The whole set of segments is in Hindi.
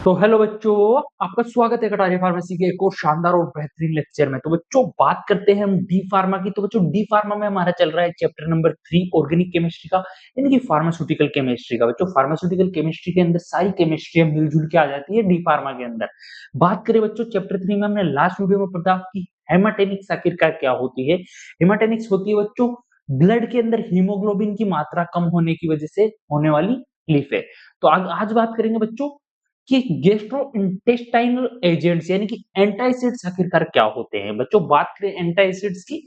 तो हेलो बच्चों, आपका स्वागत है कटारिया फार्मेसी के एक और शानदार और बेहतरीन लेक्चर में। तो बच्चों बात करते हैं हम डी फार्मा की। तो बच्चों डी फार्मा में हमारा चल रहा है चैप्टर नंबर 3 ऑर्गेनिक केमिस्ट्री का, यानी कि फार्मास्यूटिकल केमिस्ट्री का। बच्चों फार्मास्यूटिकल केमिस्ट्री के अंदर सारी केमिस्ट्री मिलजुल के आ जाती है डी फार्मा के अंदर। बात करें बच्चों चैप्टर 3 में, हमने लास्ट वीडियो में पढ़ा कि हेमाटेनिक्स आखिरकार क्या होती है। हेमाटेनिक्स होती है बच्चों ब्लड के अंदर हीमोग्लोबिन की मात्रा कम होने की वजह से होने वाली तकलीफ है। तो आज बात करेंगे बच्चों कि गैस्ट्रोइंटेस्टाइनल एजेंट्स यानी कि एंटासिड्स आखिरकार क्या होते हैं। बच्चों बात करें एंटासिड्स की,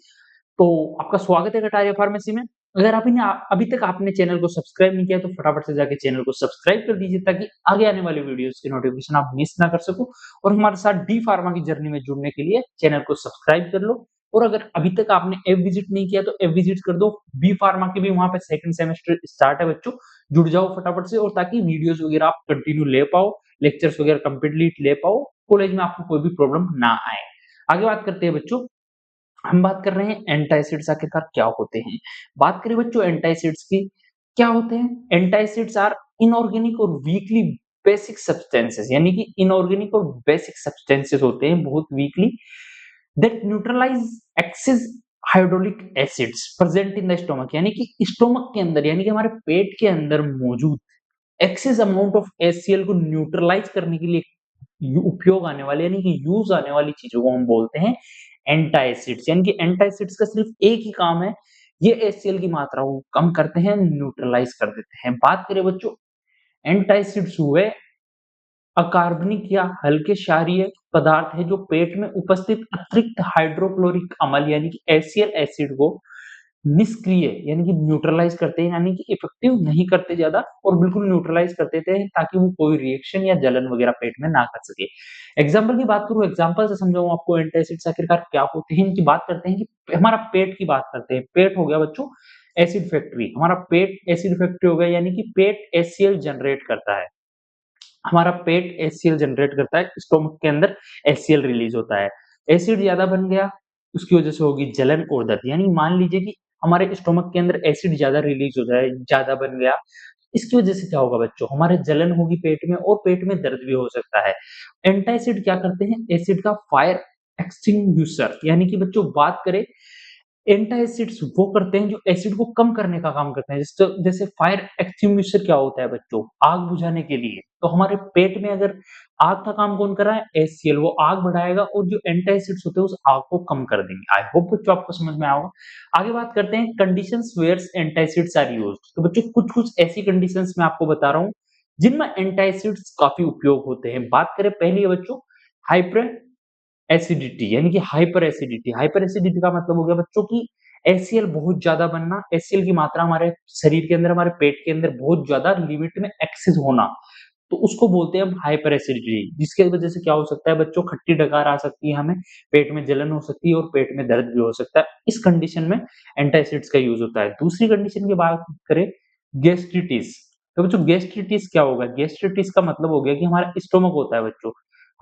तो आपका स्वागत है कटारिया फार्मेसी में। अगर अभी तक आपने चैनल को सब्सक्राइब नहीं किया तो फटाफट से जाके चैनल को सब्सक्राइब कर दीजिए, ताकि आगे आने वाले वीडियोस की नोटिफिकेशन आप मिस ना कर सको। और हमारे साथ डी फार्मा की जर्नी में जुड़ने के लिए चैनल को सब्सक्राइब कर लो। और अगर अभी तक आपने एफ विजिट नहीं किया तो एफ विजिट कर दो। बी फार्मा के भी वहां पे सेकंड सेमेस्टर स्टार्ट है बच्चों, जुड़ जाओ फटाफट से, और ताकि वीडियोस वगैरह आप कंटिन्यू ले पाओ, लेक्चर्स वगैरह कंप्लीटली ले पाओ, कॉलेज में आपको कोई भी प्रॉब्लम ना आए। आगे बात करते हैं बच्चों, हम बात कर रहे हैं एंटासिड्स आखिरकार क्या होते हैं। बात करें बच्चों एंटासिड्स की, क्या होते हैं। एंटासिड्स आर इनऑर्गेनिक और वीकली बेसिक सब्सटेंसेस, यानी कि इनऑर्गेनिक और बेसिक सब्सटेंसेस होते हैं, बहुत weakly, that neutralize excess hydrochloric acids present in the stomach, यानी कि स्टोमक के अंदर यानी कि हमारे पेट के अंदर मौजूद एक्सेस अमाउंट ऑफ एचसीएल को न्यूट्रलाइज करने के लिए उपयोग आने वाले यानी कि यूज आने वाली चीजों को हम बोलते हैं एंटासिड्स। यानी कि एंटासिड्स का सिर्फ एक ही काम है, ये एचसीएल की मात्रा को कम करते हैं, न्यूट्रलाइज कर देते हैं। बात करें बच्चों, एंटासिड्स हुए अकार्बनिक या हल्के क्षारीय पदार्थ है जो पेट में उपस्थित अतिरिक्त हाइड्रोक्लोरिक अम्ल यानी कि एचसीएल एसिड को निष्क्रिय यानी कि न्यूट्रलाइज करते हैं, यानी कि इफेक्टिव नहीं करते ज्यादा, और बिल्कुल न्यूट्रलाइज कर देते हैं ताकि वो कोई रिएक्शन या जलन वगैरह पेट में ना कर सके। एग्जाम्पल की बात करूं, एग्जाम्पल से समझाऊं आपको एंटासिड्स आखिरकार क्या होते हैं। इनकी बात करते हैं कि हमारा पेट की बात करते हैं। पेट हो गया बच्चों एसिड फैक्ट्री, हमारा पेट एसिड फैक्ट्री हो गया, यानी कि पेट एचसीएल जनरेट करता है। हमारा पेट एचसीएल जनरेट करता है, स्टोमक के अंदर एचसीएल रिलीज होता है। एसिड ज्यादा बन गया, उसकी वजह से होगी जलन और दर्द। यानी मान लीजिए कि हमारे स्टोमक के अंदर एसिड ज्यादा रिलीज हो जाए, ज्यादा बन गया, इसकी वजह से क्या होगा बच्चों, हमारे जलन होगी पेट में और पेट में दर्द भी हो सकता है। एंटासिड क्या करते हैं, एसिड का फायर एक्सटिंग्विशर, यानी कि बच्चों बात करें एंटासिड्स वो करते हैं जो एसिड को कम करने का काम करते हैं। जैसे फायर एक्सटिंग्विशर क्या होता है बच्चों, आग बुझाने के लिए। तो हमारे पेट में अगर आग का काम कौन कर रहा है, एचसीएल, वो आग बढ़ाएगा, और जो एंटासिड्स होते हैं उस आग को कम कर देंगे। आई होप बच्चों आपको समझ में आया होगा। आगे बात करते हैं conditions where antacids are used. तो बच्चों कुछ कुछ ऐसी कंडीशंस मैं आपको बता रहा हूँ जिनमें एंटासिड्स काफी उपयोग होते हैं। बात करें पहली है बच्चों हाइपर एसिडिटी, यानी कि हाइपर एसिडिटी। हाइपर एसिडिटी का मतलब हो गया बच्चों की एचसीएल बहुत ज्यादा बनना, एचसीएल की मात्रा हमारे शरीर के अंदर, हमारे पेट के अंदर बहुत ज्यादा लिमिट में एक्सेस होना, तो उसको बोलते हैं हम हाइपर एसिडिटी। जिसकी वजह से क्या हो सकता है बच्चों, खट्टी डकार आ सकती है, हमें पेट में जलन हो सकती है और पेट में दर्द भी हो सकता है। इस कंडीशन में एंटासिड्स का यूज होता है। दूसरी कंडीशन की बात करें, गैस्ट्रिटिस। तो बच्चों गैस्ट्रिटिस क्या होगा, गैस्ट्रिटिस का मतलब हो गया कि हमारा स्टोमक होता है बच्चों,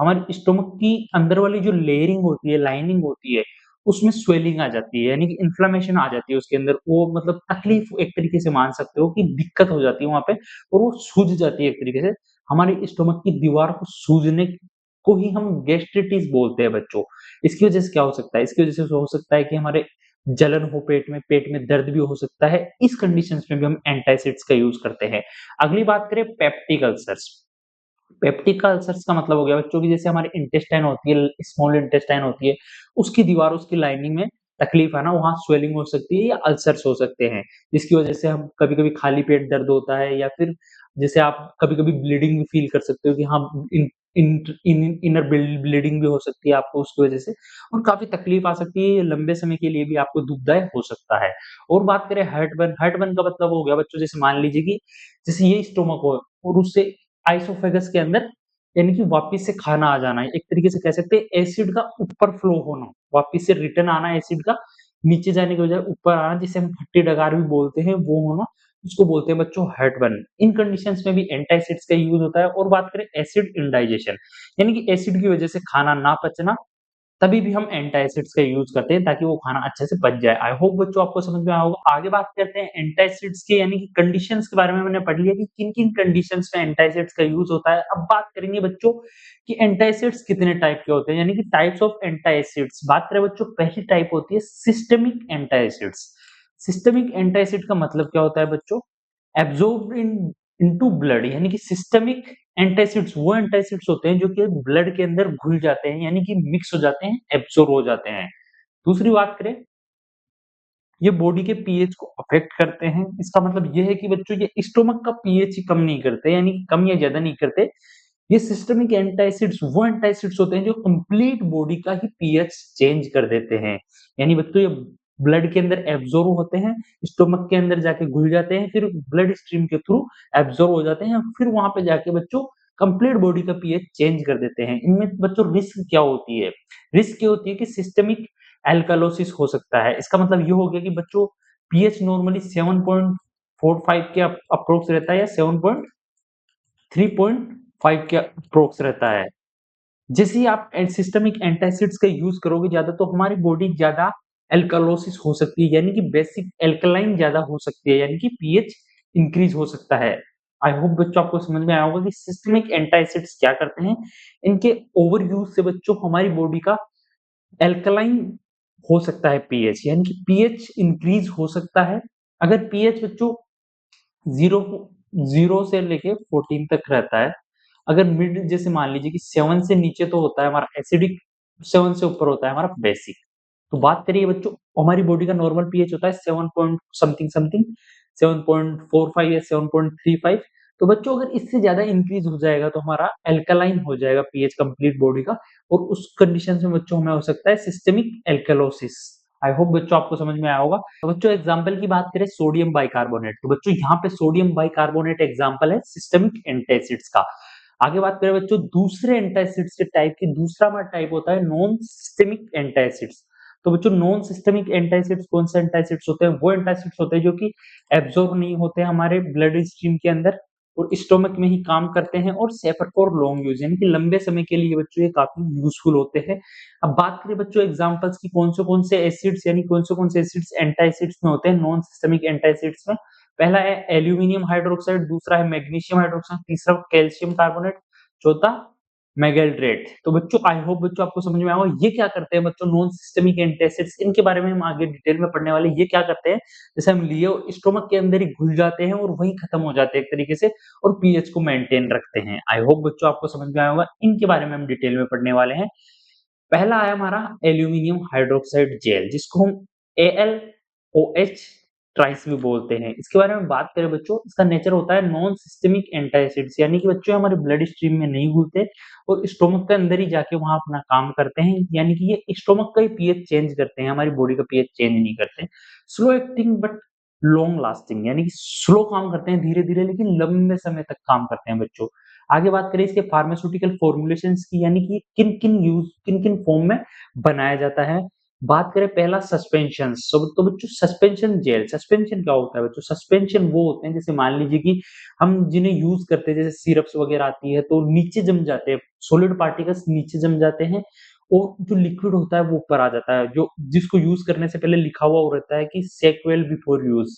हमारे स्टोमक की अंदर वाली जो लेयरिंग होती है, लाइनिंग होती है, उसमें स्वेलिंग आ जाती है, यानी कि इन्फ्लेमेशन आ जाती है उसके अंदर। वो मतलब तकलीफ एक तरीके से मान सकते हो कि दिक्कत हो जाती है वहां पे, और वो सूज जाती है एक तरीके से। हमारे स्टोमक की दीवार को सूजने को ही हम गैस्ट्रिटिस बोलते हैं बच्चों। इसकी वजह से क्या हो सकता है, इसकी वजह से हो सकता है कि हमारे जलन हो पेट में दर्द भी हो सकता है। इस कंडीशंस में भी हम एंटासिड्स का यूज करते हैं। अगली बात करें पेप्टिक अल्सर्स। पेप्टिक अल्सर्स का मतलब हो गया बच्चों की जैसे हमारे इंटेस्टाइन होती है, स्मॉल इंटेस्टाइन होती है, उसकी दीवार, उसकी लाइनिंग में तकलीफ है ना, वहां स्वेलिंग हो सकती है या अल्सर्स हो सकते हैं, जिसकी वजह से हम कभी-कभी खाली पेट दर्द होता है, या फिर जैसे आप कभी-कभी ब्लीडिंग भी फील कर सकते हो कि हाँ इन इन इन इनर ब्लीडिंग भी हो सकती है आपको उसकी वजह से, और काफी तकलीफ आ सकती है, ये लंबे समय के लिए भी आपको दुखदायक हो सकता है। और बात करें हार्टबर्न, हार्टबर्न का मतलब हो गया बच्चों, जैसे मान लीजिए कि जैसे ये स्टोमक हो और उससे आइसोफेगस के अंदर यानी कि वापस से खाना आ जाना है, एक तरीके से कह सकते हैं एसिड का ऊपर फ्लो होना, वापस से रिटर्न आना एसिड का, नीचे जाने के बजाय ऊपर आना, जिसे हम खट्टी डकार भी बोलते हैं, वो होना, उसको बोलते हैं बच्चों हार्टबर्न। इन कंडीशंस में भी एंटासिड्स का यूज होता है। और बात करें एसिड इंडाइजेशन, यानी कि एसिड की वजह से खाना ना पचना, तभी भी हम एंटासिड्स का यूज करते हैं ताकि वो खाना अच्छे से पच जाए। आई होप बच्चों आपको समझ में आया होगा। आगे बात करते हैं एंटासिड्स के यानी कि कंडीशंस के बारे में। मैंने पढ़ लिया कि किन-किन कंडीशंस में एंटासिड्स का यूज होता है। अब बात करेंगे बच्चों कि एंटासिड्स कितने टाइप के होते हैं यानी कि टाइप्स ऑफ एंटासिड्स। बात करें बच्चों, पहली टाइप होती है सिस्टमिक एंटासिड्स। सिस्टमिक एंटासिड का मतलब क्या होता है बच्चों? एब्जॉर्ब्ड इनटू ब्लड, यानी कि सिस्टमिक एंटासिड्स वो एंटासिड्स होते हैं जो कि ब्लड के अंदर घुल जाते हैं यानी कि मिक्स हो जाते हैं, एब्सॉर्ब हो जाते हैं। दूसरी बात करें, ये बॉडी के पीएच को अफेक्ट करते हैं। इसका मतलब ये है कि बच्चों ये स्टोमक का पीएच ही कम नहीं करते, यानी कि कम या ज्यादा नहीं करते। ये सिस्टमिक एंटासिड्स वो एंटासिड्स होते हैं जो कंप्लीट बॉडी का ही पीएच चेंज कर देते हैं। यानी बच्चों ये ब्लड के अंदर एब्जॉर्ब होते हैं, स्टोमक के अंदर जाके घुल जाते हैं, फिर ब्लड स्ट्रीम के थ्रू एब्जॉर्ब हो जाते हैं, फिर वहां पे जाके बच्चों कंप्लीट बॉडी का पीएच चेंज कर देते हैं। इनमें बच्चों रिस्क क्या होती है? रिस्क ये होती है कि सिस्टमिक एल्कालोसिस हो सकता है। इसका मतलब ये हो गया कि बच्चों पीएच नॉर्मली 7.45 के अप्रोक्स रहता है या 7.3.5 के अप्रोक्स रहता है। जैसे ही आप सिस्टमिक एंटासिड्स का यूज करोगे ज्यादा तो हमारी बॉडी ज्यादा एल्कालोसिस हो सकती है, यानी कि बेसिक एल्कलाइन ज्यादा हो सकती है, यानी कि पीएच इंक्रीज हो सकता है। आई होप बच्चों आपको समझ में आया होगा कि सिस्टमिक एंटासिड्स क्या करते हैं। इनके ओवर यूज से बच्चों हमारी बॉडी का एल्कलाइन हो सकता है पीएच, यानी कि पीएच इंक्रीज हो सकता है। अगर पीएच बच्चों जीरो जीरो से लेके 14 तक रहता है, अगर मिड जैसे मान लीजिए कि 7 से नीचे तो होता है हमारा एसिडिक, 7 से ऊपर होता है हमारा बेसिक। तो बात करिए बच्चों, हमारी बॉडी का नॉर्मल पीएच होता है 7 पॉइंट समथिंग समथिंग, 7.45 या 7.35। तो बच्चों अगर इससे ज्यादा इंक्रीज हो जाएगा तो हमारा एल्कलाइन हो जाएगा पीएच कंप्लीट बॉडी का, और उस कंडीशन में बच्चों हमें हो सकता है सिस्टमिक एल्कलोसिस। आई होप बच्चों आपको समझ में आया होगा। तो बच्चों एग्जांपल की बात करें सोडियम बाइकार्बोनेट, तो बच्चों यहाँ पे सोडियम बाइकार्बोनेट एग्जांपल है सिस्टमिक एंटासिड्स का। आगे बात करें बच्चों दूसरे एंटासिड्स के टाइप की, दूसरा हमारा टाइप होता है नॉन सिस्टमिक एंटासिड्स। तो बच्चों नॉन सिस्टमिक एंटासिड्स कौन से एंटासिड्स होते हैं? वो एंटासिड्स होते हैं जो कि एब्जॉर्ब नहीं होते हमारे ब्लड स्ट्रीम के अंदर और स्टोमक में ही काम करते हैं, और सेफर फॉर लॉन्ग यूज, यानी कि लंबे समय के लिए बच्चों ये काफी यूजफुल होते हैं। अब बात करें बच्चों एग्जांपल्स की, कौन से एसिड्स यानी कौन से एसिड्स एंटासिड्स में होते हैं नॉन सिस्टमिक एंटासिड्स में। पहला है एल्यूमिनियम हाइड्रोक्साइड, दूसरा है मैग्नीशियम हाइड्रोक्साइड, तीसरा कैल्शियम कार्बोनेट, चौथा मेगेल्ड्रेट। तो बच्चों आई होप बच्चों आपको समझ में आया होगा। ये क्या करते हैं बच्चों नॉन सिस्टमिक एंटासिड्स, इनके बारे में हम आगे डिटेल में पढ़ने वाले। ये क्या करते हैं, जैसे हम लिए स्टोमक के अंदर ही घुल जाते हैं और वहीं खत्म हो जाते हैं एक तरीके से, और पीएच को मेंटेन रखते हैं। आई होप बच्चों आपको समझ में आया होगा। इनके बारे में हम डिटेल में पढ़ने वाले हैं। पहला है हमारा एल्यूमिनियम हाइड्रोक्साइड जेल, जिसको हम AlOH ट्राइस भी बोलते हैं। इसके बारे में बात करें बच्चों, इसका नेचर होता है नॉन सिस्टमिक एंटासिड्स, यानी कि बच्चों हमारे ब्लड स्ट्रीम में नहीं घुलते और स्टोमक के अंदर ही जाके वहां अपना काम करते हैं, यानी कि ये स्टोमक का ही पीएच चेंज करते हैं, हमारी बॉडी का पीएच चेंज नहीं करते। Slow acting but long lasting, यानी कि स्लो काम करते हैं धीरे धीरे, लेकिन लंबे समय तक काम करते हैं बच्चों। आगे बात करें इसके फार्मास्यूटिकल फॉर्मुलेशंस की, यानी कि किन किन फॉर्म में बनाया जाता है। बात करें पहला सस्पेंशन, तो बच्चों सस्पेंशन जेल, सस्पेंशन क्या होता है बच्चों? सस्पेंशन वो होते हैं जैसे मान लीजिए कि हम जिन्हें यूज करते हैं, जैसे सिरप्स वगैरह आती है तो नीचे जम जाते हैं, सॉलिड पार्टिकल्स नीचे जम जाते हैं और जो लिक्विड होता है वो ऊपर आ जाता है, जो जिसको यूज करने से पहले लिखा हुआ रहता है कि shake well before use.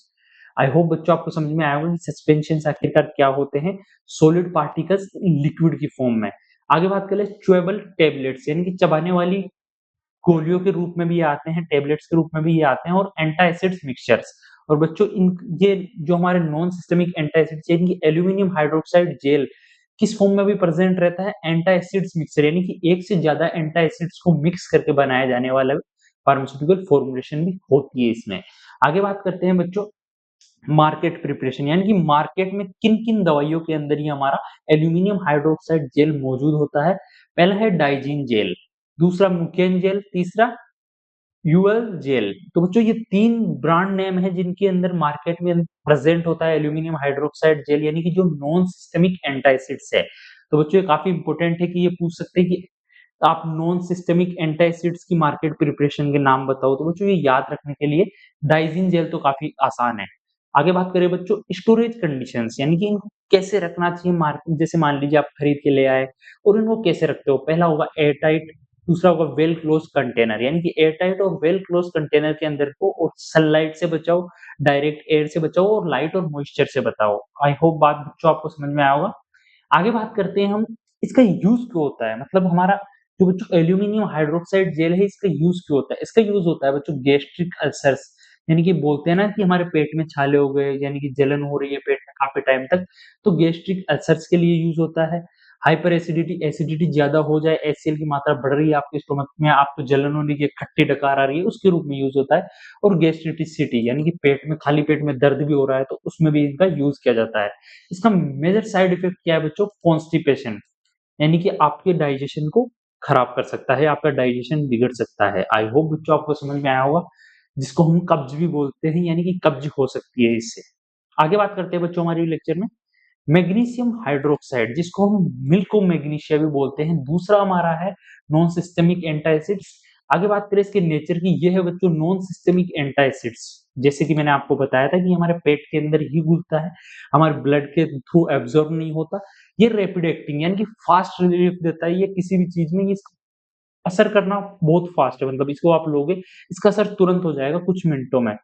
I hope बच्चों आपको समझ में आया होगा कि सस्पेंशन आखिरकार क्या होते हैं, सॉलिड पार्टिकल्स लिक्विड की फॉर्म में। आगे बात करें च्यूएबल टेबलेट्स, यानी कि चबाने वाली गोलियों के रूप में भी आते हैं, टेबलेट्स के रूप में भी ये आते हैं, और एंटासिड्स मिक्सचर्स। और बच्चों इन ये जो हमारे नॉन सिस्टमिक एंटासिड्स, यानी कि एल्यूमिनियम हाइड्रोक्साइड जेल किस फॉर्म में भी प्रेजेंट रहता है? एंटासिड्स मिक्सचर, यानी कि एक से ज्यादा एंटासिड्स को मिक्स करके बनाया जाने वाला फार्मास्यूटिकल फॉर्मुलेशन भी होती है इसमें। आगे बात करते हैं बच्चों मार्केट प्रिपरेशन, यानी कि मार्केट में किन किन दवाइयों के अंदर ही हमारा एल्यूमिनियम हाइड्रोक्साइड जेल मौजूद होता है। पहला है डाइजीन जेल, दूसरा मुकेन जेल, तीसरा यूएल जेल। तो बच्चों ये तीन ब्रांड नेम है जिनके अंदर मार्केट में प्रेजेंट होता है एल्यूमिनियम हाइड्रोक्साइड जेल, यानी कि जो नॉन सिस्टमिक एंटासिड्स है। तो बच्चों ये काफी इंपॉर्टेंट है कि ये पूछ सकते हैं कि आप नॉन सिस्टमिक एंटासिड्स की मार्केट प्रिपरेशन के नाम बताओ। तो बच्चों ये याद रखने के लिए डाइजीन जेल तो काफी आसान है। आगे बात करें बच्चों स्टोरेज कंडीशंस, यानी कि इनको कैसे रखना चाहिए मार्केट, जैसे मान लीजिए आप खरीद के ले आए और इनको कैसे रखते हो। पहला होगा एयर टाइट, दूसरा होगा वेल क्लोज कंटेनर, यानी कि एयर टाइट और वेल क्लोज कंटेनर के अंदर को और सनलाइट से बचाओ, डायरेक्ट एयर से बचाओ और लाइट और मॉइस्चर से बचाओ। आई होप बात बच्चों आपको समझ में आया होगा। आगे बात करते हैं हम इसका यूज़ क्यों होता है? मतलब हमारा जो बच्चों एल्यूमीनियम हाइड्रॉक्साइड जेल है इसका यूज़ क्यों होता है? इसका यूज़ होता है बच्चों गैस्ट्रिक अल्सर्स, यानी कि बोलते हैं ना कि हमारे पेट में छाले हो गए, यानी कि जलन हो रही है पेट में काफ़ी टाइम तक, तो गैस्ट्रिक अल्सर्स के लिए यूज़ होता है। हाइपर एसिडिटी, एसिडिटी ज़्यादा हो जाए, HCl की मात्रा बढ़ रही है आपके स्टमक में, आपको जलन हो रही है, खट्टी डकार आ रही है, उसके रूप में यूज़ होता है। और गैस्ट्रिटिसिटी, यानी कि पेट में खाली पेट में दर्द भी हो रहा है, तो उसमें भी इनका यूज़ किया जाता है। इसका मेजर साइड इफेक्ट क्या है बच्चों? कॉन्स्टिपेशन, यानी कि आपके डाइजेशन को खराब कर सकता है, आपका डाइजेशन बिगड़ सकता है। आई होप बच्चों आपको समझ में आया होगा, जिसको हम कब्ज भी बोलते हैं, यानी कि कब्ज हो सकती है इससे। आगे बात करते हैं बच्चों हमारे लेक्चर में मैग्नीशियम हाइड्रोक्साइड, जिसको हम मिल्क ऑफ मैग्नीशिया भी बोलते हैं। दूसरा हमारा है नॉन सिस्टेमिक एंटासिड्स। आगे बात करें इसके नेचर की, ये है बच्चों नॉन सिस्टेमिक एंटासिड्स। जैसे कि मैंने आपको बताया था कि हमारे पेट के अंदर ही घुलता है, हमारे ब्लड के थ्रू एब्जॉर्ब नहीं होता। ये रैपिड एक्टिंग, यानी कि फास्ट रिलीफ देता है। ये किसी भी चीज में ये असर करना बहुत फास्ट है, मतलब इसको आप लोगे, इसका असर तुरंत हो जाएगा कुछ मिनटों में।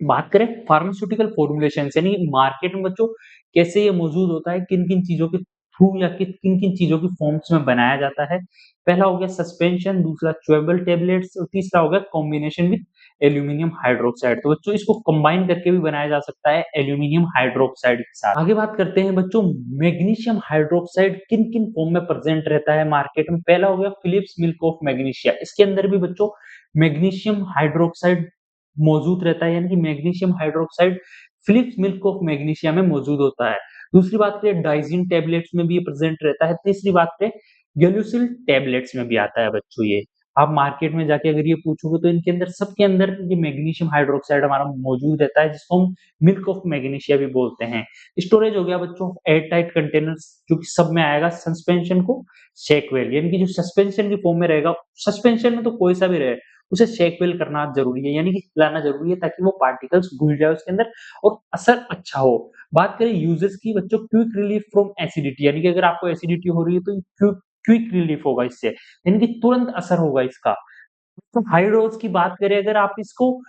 बात करें फार्मास्यूटिकल फॉर्मुलेशन यानी मार्केट में बच्चों कैसे ये मौजूद होता है, किन-किन चीज़ों के थ्रू या किन-किन चीज़ों की फॉर्म्स में बनाया जाता है। पहला हो गया सस्पेंशन, दूसरा च्यूएबल टैबलेट्स और तीसरा हो गया कॉम्बिनेशन विद एल्यूमीनियम हाइड्रॉक्साइड। तो बच्चों इसको कंबाइन करके भी बनाया जा सकता है एल्यूमीनियम हाइड्रॉक्साइड के साथ। आगे बात करते हैं बच्चों मैग्नीशियम हाइड्रॉक्साइड किन-किन फॉर्म में प्रेजेंट रहता है मार्केट में। पहला हो गया फिलिप्स मिल्क ऑफ मैग्नीशिया, इसके अंदर भी बच्चों मैग्नीशियम हाइड्रॉक्साइड मौजूद रहता है, यानी कि magnesium hydroxide Phillips milk of magnesia में मौजूद होता है। दूसरी बात करें डाइजिन टैबलेट्स में भी ये प्रेजेंट रहता है। तीसरी बात करें गेलुसिल टैबलेट्स में भी आता है बच्चों ये। आप मार्केट में जाके अगर ये पूछोगे तो इनके अंदर सबके अंदर ये मैग्नीशियम हाइड्रॉक्साइड हमारा मौजूद रहता है, जिसको हम मिल्क ऑफ मैग्नीशिया भी बोलते हैं। स्टोरेज हो गया बच्चों एयर टाइट कंटेनर्स, जो कि सब में आएगा। सस्पेंशन को शेकवेल, यानी कि जो सस्पेंशन की फॉर्म में रहेगा, सस्पेंशन में तो कोई सा भी रहे, उसे शेकवेल करना ज़रूरी है, यानी कि हिलाना ज़रूरी है ताकि वो पार्टिकल्स घुल जाए उसके अंदर और असर अच्छा हो। बात करें यूजेस की बच्चों, क्विक रिलीफ फ्रॉम एसिडिटी, यानी कि अगर आपको एसिडिटी हो रही है तो क्विक रिलीफ होगा इससे, यानी कि तुरंत असर होगा इसका। तो हाई डोज़ की बात करें अगर आप इसको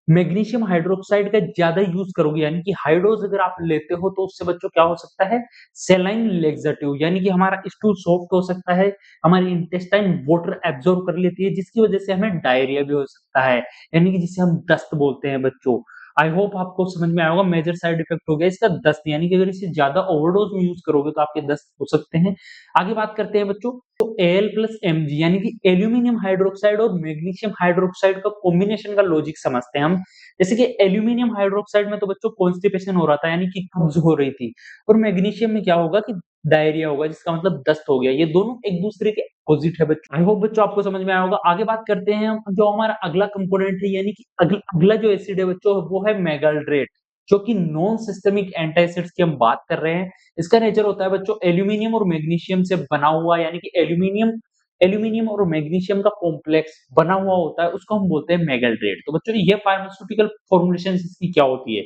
मैग्नीशियम हाइड्रॉक्साइड का ज़्यादा यूज़ करोगे, यानी कि हाई डोज़ अगर आप लेते हो तो उससे बच्चों क्या हो सकता है सैलाइन लैक्सेटिव, यानी कि हमारा स्टूल सॉफ्ट हो सकता है, हमारी इंटेस्टाइन वाटर एब्ज़ॉर्ब कर लेती है, जिसकी वज़ह से हमें डायरिया भी हो सकता है, यानी कि जिसे हम दस्त बोलते हैं बच्चों। आई होप आपको समझ में आया होगा। मेजर साइड इफेक्ट हो गया इसका दस्त, यानी कि अगर इसे ज़्यादा ओवरडोज़ में यूज़ करोगे तो आपके दस्त हो सकते हैं। आगे बात करते हैं बच्चों तो Al प्लस Mg, यानी कि एल्यूमीनियम हाइड्रोक्साइड और मैग्नीशियम हाइड्रोक्साइड का कॉम्बिनेशन का लॉजिक समझते हैं हम। जैसे कि एल्यूमीनियम हाइड्रोक्साइड में तो बच्चों कॉन्स्टिपेशन हो रहा था, यानी कि कब्ज हो रही थी, और मैग्नीशियम में क्या होगा कि डायरिया होगा, जिसका मतलब दस्त हो गया। ये दोनों एक दूसरे के अपोजिट है बच्चों। आई होप बच्चों आपको समझ में आया होगा। आगे बात करते हैं हम जो हमारा अगला कंपोनेंट है, यानी कि अगला जो एसिड है बच्चों वो है मेगाल्ड्रेट, जो कि नॉन सिस्टमिक एंटासिड्स की हम बात कर रहे हैं। इसका नेचर होता है बच्चों एल्यूमीनियम और मैग्नीशियम से बना हुआ, यानी कि एल्यूमीनियम एल्यूमीनियम और मैग्नीशियम का कॉम्प्लेक्स बना हुआ होता है, उसको हम बोलते हैं मेगाल्ड्रेट। तो बच्चों ये फार्मास्यूटिकल फॉर्मुलेशन इसकी क्या होती है?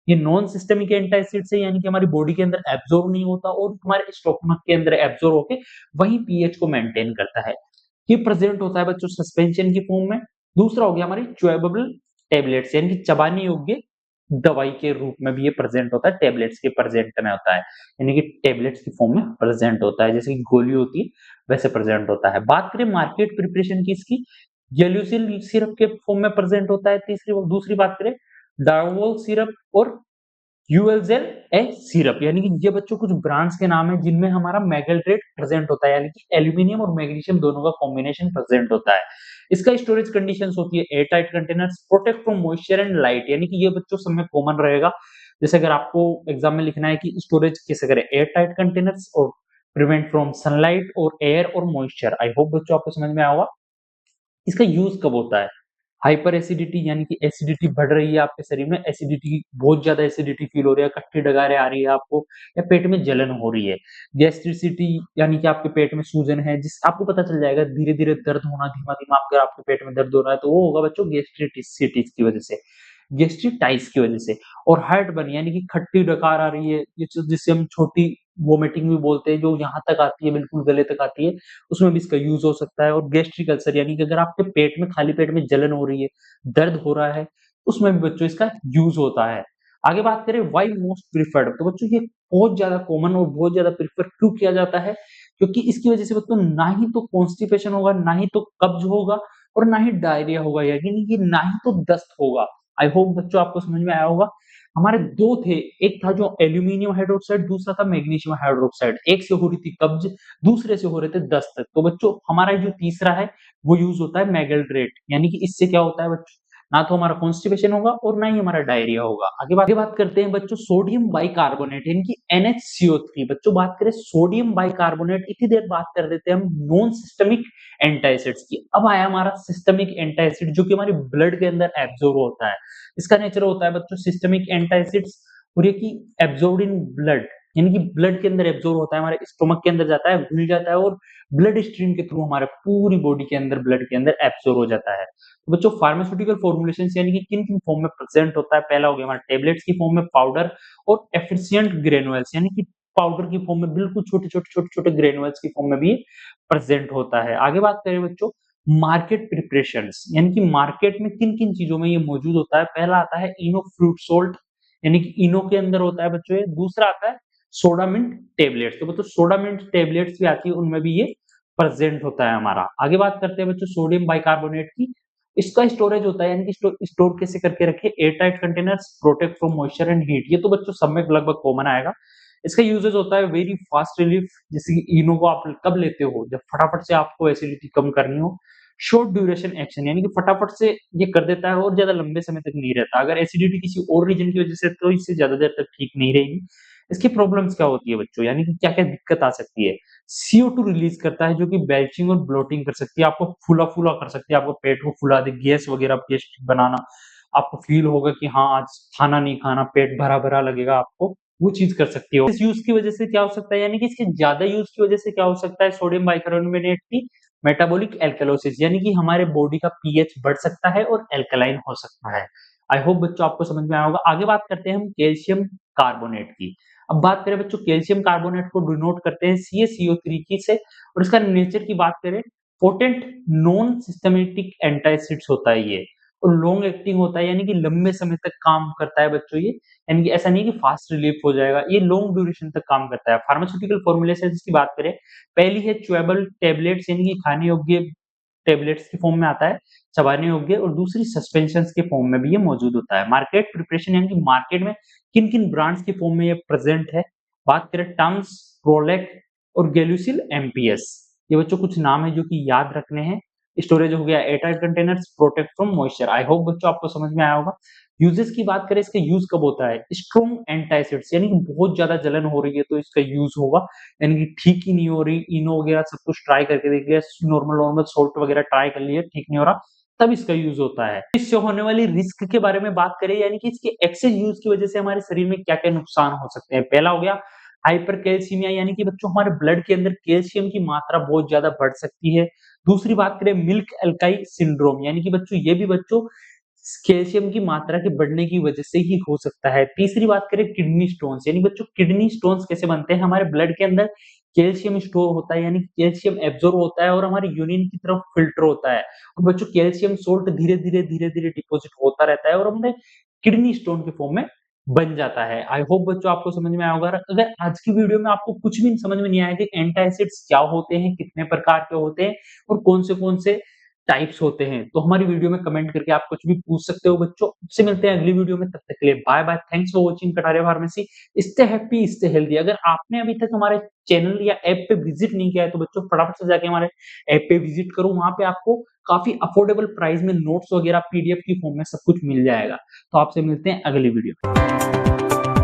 ये नॉन सिस्टमिक एंटासिड्स है, यानी कि हमारी बॉडी के अंदर एब्जॉर्ब नहीं होता और हमारे स्टोमक के अंदर एब्जॉर्ब होके वही पीएच को मेंटेन करता है। ये प्रेजेंट होता है बच्चों सस्पेंशन की फॉर्म में। दूसरा हो गया हमारी च्यूएबल टैबलेट्स, यानी कि चबाने योग्य दवाई के रूप में भी ये प्रेजेंट होता है, टैबलेट्स के प्रेजेंट में होता है, यानी कि टैबलेट्स की फॉर्म में प्रेजेंट होता है, जैसे कि गोली होती है वैसे प्रेजेंट होता है। बात करें मार्केट प्रिपरेशन की इसकी, गेलुसिल सिरप के फॉर्म में प्रेजेंट होता है। दूसरी बात करें डार्वोल सिरप और यूएलजेल ए सिरप, यानी कि ये बच्चों कुछ ब्रांड्स के नाम है जिनमें हमारा मेगाल्ट्रेट प्रेजेंट होता है, यानी कि एल्यूमीनियम और मैग्नीशियम दोनों का कॉम्बिनेशन प्रेजेंट होता है। इसका स्टोरेज कंडीशंस होती है air tight containers, protect from moisture and light, यानी कि ये बच्चों सब में कॉमन रहेगा। जैसे अगर आपको एग्जाम में लिखना है कि स्टोरेज कैसे करें, एयर टाइट कंटेनर्स और प्रिवेंट फ्रॉम सनलाइट और एयर और मॉइस्चर। आई होप बच्चों आपको समझ में आया होगा। इसका यूज कब होता है? हाइपर एसिडिटी, यानी कि एसिडिटी बढ़ रही है आपके शरीर में, एसिडिटी बहुत ज्यादा एसिडिटी फील हो रही है, खट्टी डगारें आ रही है आपको, या पेट में जलन हो रही है। गैस्ट्रिसिटी, यानी कि आपके पेट में सूजन है, जिस आपको पता चल जाएगा धीरे धीरे दर्द होना, धीमा धीमा अगर आपके पेट में दर्द हो रहा है तो वो होगा बच्चों गैस्ट्रिटिसिटीज की वजह से, गैस्ट्रिटाइस की वजह से। और हार्ट बर्न, यानी कि खट्टी डकार आ रही है, जिससे हम छोटी वोमिटिंग भी बोलते हैं, जो यहाँ तक आती है, बिल्कुल गले तक आती है, उसमें भी इसका यूज़ हो सकता है। और गैस्ट्रिक अल्सर यानी कि अगर आपके पेट में, खाली पेट में जलन हो रही है, दर्द हो रहा है, उसमें भी बच्चों इसका यूज़ होता है। आगे बात करें व्हाई मोस्ट प्रिफर्ड, तो बच्चों ये बहुत ज़्यादा कॉमन और बहुत ज़्यादा प्रेफ़र क्यों किया जाता है? क्योंकि इसकी वज़ह से बच्चों ना ही तो कॉन्स्टिपेशन होगा, ना ही तो कब्ज़ होगा और ना ही डायरिया होगा, यानी कि ना ही तो दस्त होगा। आई होप बच्चों आपको समझ में आया होगा। हमारे 2 थे, एक था जो एल्यूमीनियम हाइड्रोक्साइड, दूसरा था मैग्नीशियम हाइड्रोक्साइड। एक से हो रही थी कब्ज़, दूसरे से हो रहे थे दस्त। तो बच्चों हमारा जो तीसरा है, वो यूज़ होता है मैगल्ड्रेट, यानी कि इससे क्या होता है बच्चों, ना तो हमारा कॉन्स्टिपेशन होगा और ना ही हमारा डायरिया होगा। आगे बात करते हैं बच्चों सोडियम बाइकार्बोनेट यानी कि NaCO3। बच्चों बात करें सोडियम बाइकार्बोनेट, इतनी देर बात कर रहे थे हम नॉन सिस्टमिक एंटासिड्स की। अब आया हमारा सिस्टमिक एंटासिड, जो कि हमारे ब्लड के अंदर एब्जॉर्ब होता है। इसका नेचर होता है बच्चों सिस्टमिक एंटासिड्स, और ये कि एब्जॉर्ब्ड इन ब्लड, यानी कि ब्लड के अंदर एब्जॉर्ब होता है, हमारे स्टोमक के अंदर जाता है, घुल जाता है और ब्लड स्ट्रीम के थ्रू हमारे पूरी बॉडी के अंदर, ब्लड के अंदर एब्जॉर्ब हो जाता है। तो बच्चों फार्मास्यूटिकल फॉर्मुलेशंस यानी कि किन-किन फॉर्म में प्रेजेंट होता है, पहला हो गया हमारा टेबलेट्स की फॉर्म में, पाउडर और एफिशिएंट ग्रैन्युल्स यानी कि पाउडर की फॉर्म में, बिल्कुल छोटे-छोटे ग्रैन्युल्स की फॉर्म में भी प्रेजेंट होता है। आगे बात करें बच्चों मार्केट प्रिपरेशंस, यानी कि मार्केट में किन-किन चीज़ों में ये मौजूद होता है। पहला आता है इनो फ्रूट साल्ट, यानी कि इनो के अंदर होता है बच्चों ये। दूसरा आता है सोडा मिंट टैबलेट्स, तो बच्चों सोडा मिंट टैबलेट्स भी आती है, उनमें भी ये प्रेजेंट होता है हमारा। आगे बात करते हैं बच्चों सोडियम बाइकार्बोनेट की। इसका स्टोरेज होता है, यानी कि स्टोर कैसे करके रखें, air tight containers, protect from moisture and heat. ये तो बच्चों सब में लगभग कॉमन आएगा। इसका यूजेज होता है वेरी फास्ट रिलीफ, जैसे कि इनो को आप कब लेते हो, जब फटाफट से आपको एसिडिटी कम करनी हो। शॉर्ट ड्यूरेशन एक्शन, यानी कि फटाफट से ये कर देता है और ज्यादा लंबे समय तक नहीं रहता। अगर एसिडिटी किसी और रीजन की वजह से, तो इससे ज्यादा देर तक ठीक नहीं रहेगी। इसकी प्रॉब्लम्स क्या होती है बच्चों, यानी कि क्या-क्या दिक्कत आ सकती है। CO2 रिलीज करता है, जो कि बेल्चिंग और ब्लोटिंग कर सकती है, आपको फूला-फूला कर सकती है, आपको पेट को फुला दे, गैस वगैरह गैस्ट्रिक बनाना, आपको फील होगा कि हाँ, आज खाना नहीं खाना, पेट भरा-भरा लगेगा आपको, वो चीज़ कर सकती है। इस यूज़ की वजह से क्या हो सकता है, यानी कि इसके ज़्यादा यूज़ की वजह से क्या हो सकता है, सोडियम बाइकार्बोनेट की मेटाबॉलिक एल्कलोसिस, यानी कि हमारे बॉडी का पीएच बढ़ सकता है और एल्कलाइन हो सकता है। आई होप बच्चों आपको समझ में आया होगा। आगे बात करते हैं हम कैल्शियम कार्बोनेट की। अब बात करें बच्चों कैल्शियम कार्बोनेट को डिनोट करते हैं CaCO3 की से, और इसका नेचर की बात करें पोटेंट नॉन सिस्टमैटिक एंटासिड्स होता है ये, और लॉन्ग एक्टिंग होता है, यानी कि लंबे समय तक काम करता है बच्चों ये, यानी कि ऐसा नहीं कि फास्ट रिलीफ हो जाएगा, ये लॉन्ग ड्यूरेशन तक काम करता है। फार्मास्यूटिकल फॉर्मुलेशंस की बात करें, पहली है च्यूएबल टैबलेट्स, यानी कि खाने योग्य टैबलेट्स की फॉर्म में आता है, चबाने योग्य, और दूसरी सस्पेंशंस के फॉर्म में भी ये मौजूद होता है। मार्केट प्रिपरेशन, यानी कि मार्केट में किन-किन ब्रांड्स की फॉर्म में ये प्रेजेंट है। बात करें टम्स, प्रोलेक और गेलुसिल एमपीएस, ये बच्चों कुछ नाम है जो कि याद रखने हैं। स्टोरेज हो गया airtight containers, protect from moisture. I hope बच्चों आपको समझ में आया होगा। यूजेस की बात करें, इसका यूज कब होता है, स्ट्रॉन्ग एंटासिड्स, यानी कि बहुत ज्यादा जलन हो रही है तो इसका यूज होगा, यानी कि ठीक ही नहीं हो रही, इनो वगैरह सब कुछ ट्राई करके देख लिया, नॉर्मल सॉल्ट वगैरह ट्राई कर लिए, ठीक नहीं हो रहा, तब इसका यूज होता है। इससे होने वाली रिस्क के बारे में बात करें, यानी कि इसके एक्सेस यूज की वजह से हमारे शरीर में क्या-क्या नुकसान हो सकते हैं। पहला हो गया हाइपरकैल्सीमिया, यानी कि बच्चों हमारे ब्लड के अंदर कैल्शियम की मात्रा बहुत ज्यादा बढ़ सकती है। दूसरी बात करें मिल्क एल्काई सिंड्रोम, यानी कि बच्चों ये भी बच्चों कैल्शियम की मात्रा के बढ़ने की वजह से ही हो सकता है। तीसरी बात करें किडनी स्टोन्स, यानी बच्चों किडनी स्टोन्स कैसे बनते हैं, हमारे ब्लड के अंदर कैल्शियम स्टोर होता है, यानी कि कैल्शियम एब्जॉर्ब होता है और हमारी यूरिन की तरफ फिल्टर होता है, और बच्चों कैल्शियम सोल्ट धीरे-धीरे डिपॉजिट होता रहता है और हमारे किडनी स्टोन के फॉर्म में बन जाता है। आई होप बच्चों आपको समझ में आया होगा। अगर आज की वीडियो में आपको कुछ भी समझ में नहीं आया कि एंटासिड्स क्या होते हैं, कितने प्रकार के होते हैं और कौन से टाइप्स होते हैं, तो हमारी वीडियो में कमेंट करके आप कुछ भी पूछ सकते हो बच्चों। आपसे मिलते हैं अगली वीडियो में, तब तक के लिए bye bye. Thanks for watching Kataria pharmacy. Stay happy, stay healthy. अगर आपने अभी तक हमारे चैनल या ऐप पे विजिट नहीं किया है, तो बच्चों फटाफट से जाके हमारे ऐप पे विजिट करो। वहां पे आपको काफी अफोर्डेबल प्राइस में नोट्स वगैरह PDF की फॉर्म में सब कुछ मिल जाएगा। तो आपसे मिलते हैं अगली वीडियो में।